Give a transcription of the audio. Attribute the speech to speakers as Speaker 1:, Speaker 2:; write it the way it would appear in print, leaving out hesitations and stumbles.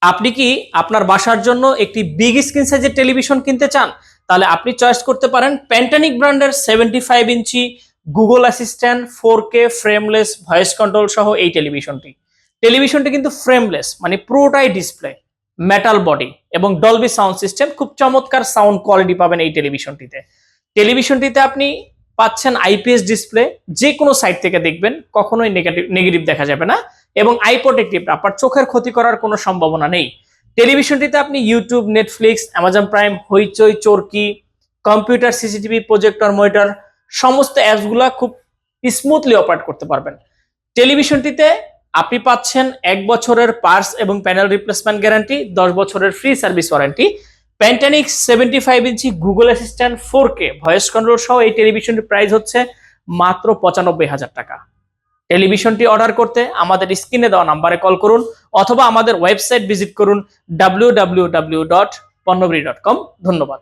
Speaker 1: আপনি কি আপনার বাসার জন্য একটি বিগ স্ক্রিন সাইজের টেলিভিশন কিনতে চান? তাহলে আপনি চয়েস করতে পারেন প্যান্টানিক ব্র্যান্ডের 75 inch Google Assistant 4K frameless voice control সহ এই টেলিভিশনটি কিন্তু ফ্রেমলেস, মানে পুরোটাই ডিসপ্লে, মেটাল বডি এবং ডলবি সাউন্ড সিস্টেম। খুব চমৎকার সাউন্ড কোয়ালিটি পাবেন এই টেলিভিশনটিতে আপনি পাচ্ছেন আইপিএস ডিসপ্লে। যে কোনো সাইড থেকে দেখবেন কখনোই নেগেটিভ দেখা যাবে না, এবং আই প্রোটেক্টিভ, আপনার চোখের ক্ষতি করার কোনো সম্ভাবনা নেই। টেলিভিশনটিতে আপনি ইউটিউব, নেটফ্লিক্স, অ্যামাজন প্রাইম, হইচই, চরকি, কম্পিউটার, সিসিটিভি, প্রজেক্টর, মনিটর সমস্ত অ্যাপসগুলো খুব স্মুথলি অপারেট করতে পারবেন। টেলিভিশনটিতে আপনি পাচ্ছেন 1 বছরের পার্টস এবং প্যানেল রিপ্লেসমেন্ট গ্যারান্টি, 10 বছরের ফ্রি সার্ভিস ওয়ারেন্টি। প্যান্টানিক 75 inch Google Assistant 4K voice control সহ এই টেলিভিশনটির প্রাইস হচ্ছে মাত্র 95,000 টাকা। টেলিভিশনটি অর্ডার করতে আমাদের স্ক্রিনে দেওয়া নাম্বারে কল করুন অথবা আমাদের ওয়েবসাইট ভিজিট করুন www.ponnobri.com। ধন্যবাদ।